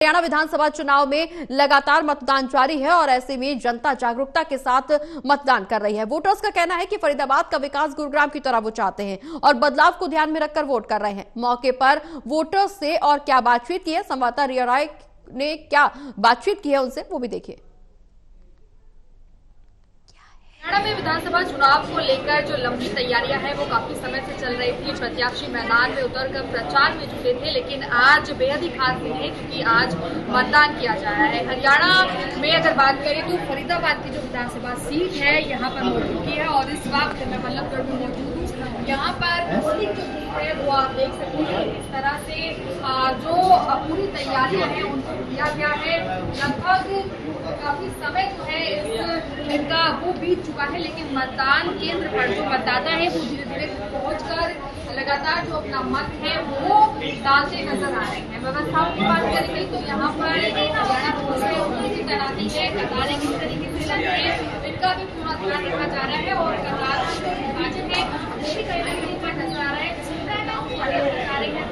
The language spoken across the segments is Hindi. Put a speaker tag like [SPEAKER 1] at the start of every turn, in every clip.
[SPEAKER 1] हरियाणा विधानसभा चुनाव में लगातार मतदान जारी है और ऐसे में जनता जागरूकता के साथ मतदान कर रही है। वोटर्स का कहना है कि फरीदाबाद का विकास गुरुग्राम की तरह वो चाहते हैं और बदलाव को ध्यान में रखकर वोट कर रहे हैं। मौके पर वोटर्स से और क्या बातचीत की है, संवाददाता रिया राय ने क्या बातचीत की है उनसे, वो भी देखिए।
[SPEAKER 2] हरियाणा में विधानसभा चुनाव को लेकर जो लंबी तैयारियां हैं वो काफी समय से चल रही थी। प्रत्याशी मैदान में उतरकर प्रचार में जुटे थे, लेकिन आज बेहद ही खास दिन है क्योंकि आज मतदान किया जा रहा है। हरियाणा में अगर बात करें तो फरीदाबाद की जो विधानसभा सीट है यहाँ पर मौजूद है और इस वक्त मैं बल्लभगढ़ में मौजूद हूँ। यहाँ पर पोलिंग जो बूथ है वो आप देख सकते हैं इस तरह से जो पूरी तैयारियां हैं उनको किया गया है। लगभग काफी समय जो है इनका वो बीत चुका है, लेकिन मतदान केंद्र पर जो मतदाता है वो धीरे धीरे पहुंचकर लगातार जो अपना मत है वो डालते नजर आ रहे हैं। व्यवस्थाओं की बात करेंगे तो यहाँ पर हरियाणा पुलिस है उनकी तैनाती है, कतारें किस तरीके से लगी है इनका भी पूरा ध्यान रखा जा रहा है और कतार जो विभाजन है वो भी कहीं ना कहीं पर नजर आ रहा है। कतारें हैं,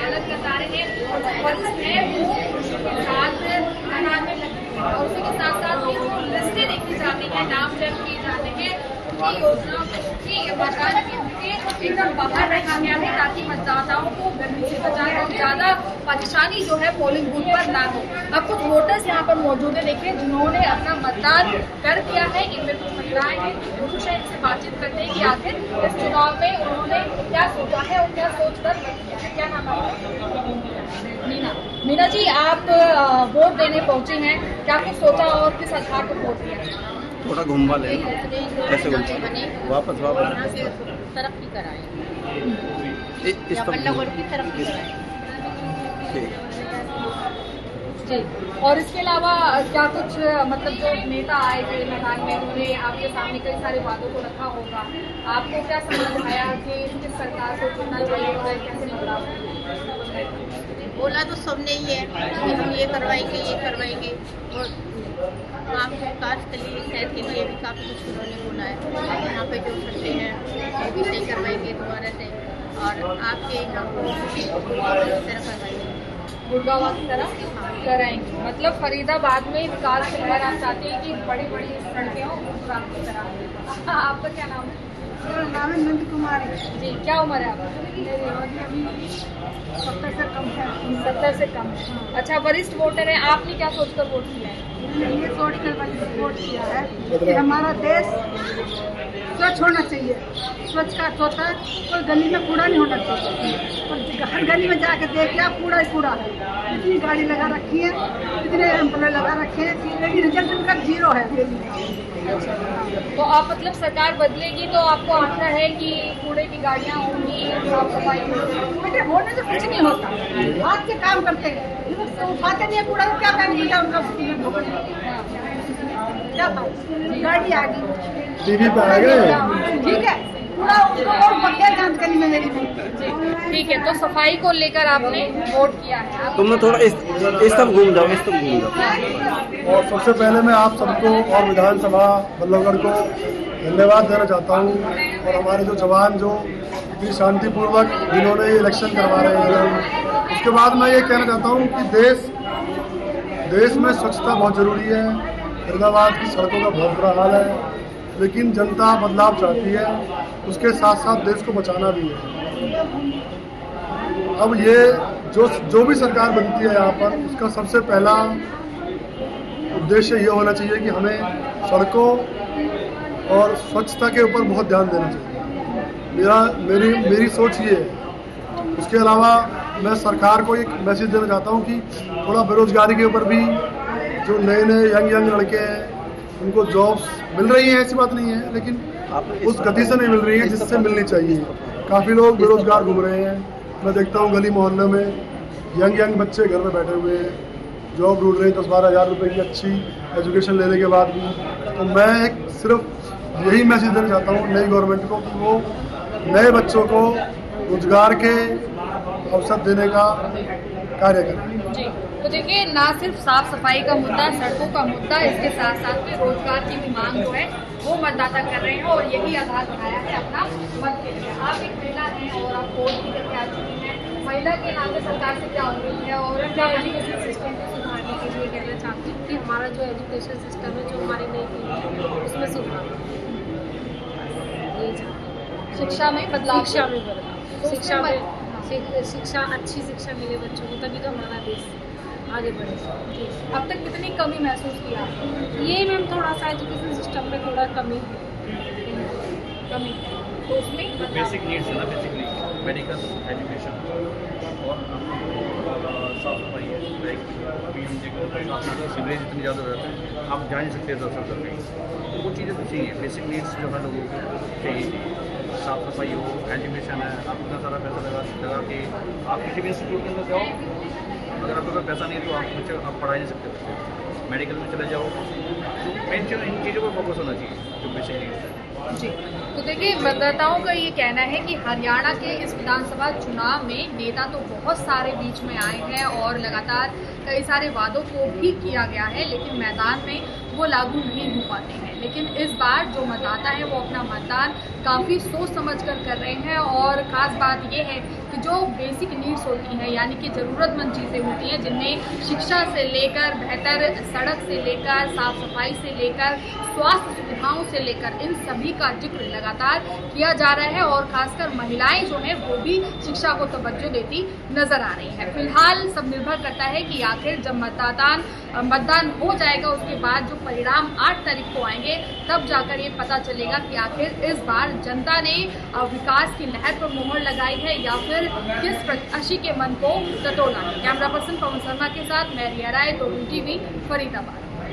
[SPEAKER 2] अलग कतारें हैं और पुलिस है वो के साथ कतार में लगी है और उसी के साथ साथ जो लिस्टें देखी जाती है, नाम दर्ज किए जाते हैं, उनकी योजनाओं की मतदान केंद्र के एकदम बाहर रखा गया है ताकि मतदाताओं को गर्मी से बचाए और ज्यादा परेशानी जो है पोलिंग बूथ पर ना हो। अब कुछ वोटर्स यहाँ पर मौजूद है, देखिए, जिन्होंने अपना मतदान कर दिया है। इनमें कुछ महिलाएं हैं, पुरुष है, इनसे बातचीत करते हैं कि आखिर इस चुनाव में उन्होंने क्या सोचा है और क्या सोचकर मत किया है। क्या नाम है? मीना जी, आप वोट देने पहुंची हैं, क्या कुछ सोचा और किस आधार पर वोट दिया?
[SPEAKER 3] थोड़ा घुमा ले, कैसे वापस
[SPEAKER 2] तरक्की कराएं,
[SPEAKER 3] इस
[SPEAKER 2] बल्लभगढ़ की तरक्की कराएं।
[SPEAKER 3] ठीक।
[SPEAKER 2] जी, और इसके अलावा क्या कुछ मतलब जो नेता आए थे मैदान में उन्होंने आपके सामने कई सारे वादों को रखा होगा, आपको क्या समझ आया कि किस सरकार को चुनना चाहिए और कैसे
[SPEAKER 4] बोला तो सबने ही है कि हम ये करवाएंगे और काम विकास के लिए शहर के लिए भी काफ़ी कुछ उन्होंने बोला है। यहाँ पे जो खर्चे हैं वो भी सही करवाएंगे दोबारा से और आपके यहाँ को तरह करवाएंगे,
[SPEAKER 2] गुड़गांव की तरह कराएंगे। मतलब फरीदाबाद में विकास के लिए आप चाहते हैं कि बड़ी बड़ी सड़कें हों गुजरात की तरह। आपका क्या नाम है?
[SPEAKER 5] मेरा नाम है नंद कुमारी
[SPEAKER 2] जी, क्या उम्र है आपकी?
[SPEAKER 5] 70 से कम है।
[SPEAKER 2] 70 से कम है। अच्छा, वरिष्ठ वोटर है, आपने क्या सोचकर वोट किया है?
[SPEAKER 5] ये सोचकर वोट किया है कि हमारा देश स्वच्छ होना चाहिए। स्वच्छ का होता है, कोई गली में कूड़ा नहीं होना चाहिए और हर गली में जाके देखिए आप कूड़ा ही कूड़ा है। इतनी गाड़ी लगा रखी है, इतने एम्प्लॉय लगा रखे हैं, लेकिन रिजल्ट उनका 0 है।
[SPEAKER 2] तो आप मतलब सरकार बदलेगी तो आपको आशा है कि कूड़े की गाड़ियाँ होंगी, साफ सफाई
[SPEAKER 5] बेटे होने से कुछ नहीं होता, हाथ से काम करते हैं, उठाते नहीं है कूड़ा तो क्या करेंगे उनका? क्या था गाड़ी आ गई,
[SPEAKER 3] टीवी पे आ गए,
[SPEAKER 5] ठीक है, पूरा उनको और बढ़िया जानकारी में मेरी
[SPEAKER 2] ठीक है। तो सफाई को लेकर आपने वोट किया है?
[SPEAKER 3] तुमने थोड़ा इस तब घूम जाओ।
[SPEAKER 6] और सबसे पहले मैं आप सबको और विधानसभा बल्लभगढ़ को धन्यवाद देना चाहता हूँ और हमारे जो जवान जो इतनी शांतिपूर्वक जिन्होंने ये इलेक्शन करवा रहे हैं। उसके बाद मैं ये कहना चाहता हूँ कि देश में स्वच्छता बहुत ज़रूरी है। फरीदाबाद की सड़कों का बहुत बुरा हाल है, लेकिन जनता बदलाव चाहती है, उसके साथ साथ देश को बचाना भी है। अब ये जो भी सरकार बनती है यहाँ पर, उसका सबसे पहला उद्देश्य ये होना चाहिए कि हमें सड़कों और स्वच्छता के ऊपर बहुत ध्यान देना चाहिए। मेरी सोच ये है। उसके अलावा मैं सरकार को एक मैसेज देना चाहता हूँ कि थोड़ा बेरोजगारी के ऊपर भी जो नए यंग लड़के हैं उनको जॉब्स मिल रही हैं, ऐसी बात नहीं है, लेकिन उस गति से नहीं मिल रही है जिससे मिलनी चाहिए। काफ़ी लोग बेरोजगार घूम रहे हैं, मैं देखता हूँ गली मोहल्ले में यंग बच्चे घर में बैठे हुए हैं, जॉब ढूंढ रहे हैं 10-12 हज़ार रुपये की अच्छी एजुकेशन लेने के बाद भी। तो मैं एक सिर्फ यही मैसेज देना चाहता हूँ नई गवर्नमेंट को कि वो नए बच्चों को रोजगार के अवसर देने का कार्य करें।
[SPEAKER 2] जी, तो देखिए, ना सिर्फ साफ सफाई का मुद्दा, सड़कों का मुद्दा, इसके साथ साथ में रोजगार की भी मांग जो है वो मतदाता कर रहे हैं और यही आधार बनाया है अपना मत के लिए। आप एक महिला हैं और आप वोट भी करके आ चुकी हैं, महिला के नाते सरकार से क्या उम्मीद है और
[SPEAKER 7] मैं एजुकेशन सिस्टम को सुधारने के लिए कहना चाहती हूँ कि हमारा जो एजुकेशन सिस्टम है, जो हमारी नई पीढ़ी है, उसमें सुधार।
[SPEAKER 2] शिक्षा में बदलाव,
[SPEAKER 7] शिक्षा अच्छी शिक्षा मिले बच्चों को, तभी तो हमारा देश आगे बढ़ेगा।
[SPEAKER 2] अब तक कितनी कमी महसूस की आपने?
[SPEAKER 7] ये मैम थोड़ा सा एजुकेशन सिस्टम में थोड़ा कमी
[SPEAKER 2] तो उसमें
[SPEAKER 8] बेसिक नीड्स है ना, बेसिकली मेडिकल, एजुकेशन और साफ सफाई है। लाइक पीएमजे को सीवरेज इतनी ज़्यादा हो जाता है, आप जा नहीं सकते दरअसल कर कहीं, तो वो चीज़ें तो चाहिए। बेसिक नीड्स जो है लोगों को चाहिए, साफ सफाई हो, एजुकेशन है। आप इतना सारा पैसा लगा के आप किसी भी इंस्टीट्यूट के अंदर जाओ, अगर आपके पास पैसा नहीं है तो आप पढ़ा नहीं सकते बच्चे। मेडिकल में चले जाओ, तो मेन चीज़ इन चीज़ों पर फोकस होना चाहिए जो बेसिक नीड्स है।
[SPEAKER 2] जी, तो देखिए मतदाताओं का ये कहना है कि हरियाणा के इस विधानसभा चुनाव में नेता तो बहुत सारे बीच में आए हैं और लगातार कई सारे वादों को भी किया गया है, लेकिन मैदान में वो लागू नहीं हो पाते हैं। लेकिन इस बार जो मतदाता है वो अपना मतदान काफ़ी सोच समझ कर रहे हैं और ख़ास बात ये है कि जो बेसिक नीड्स होती हैं, यानी कि ज़रूरतमंद चीज़ें होती हैं, जिनमें शिक्षा से लेकर बेहतर सड़क से लेकर साफ सफाई से लेकर स्वास्थ्य सुविधाओं से लेकर इन सभी का जिक्र लगातार किया जा रहा है और खासकर महिलाएं जो हैं वो भी शिक्षा को तवज्जो देती नजर आ रही है। फिलहाल सब निर्भर करता है कि आखिर जब मतदान हो जाएगा उसके बाद जो परिणाम 8 तारीख को आएंगे तब जाकर ये पता चलेगा कि आखिर इस बार जनता ने विकास की लहर पर मोहर लगाई है या फिर किस प्रत्याशी के मन को टटोला है। कैमरा पर्सन पवन शर्मा के साथ मैं रिया राय, 2 टीवी, फरीदाबाद।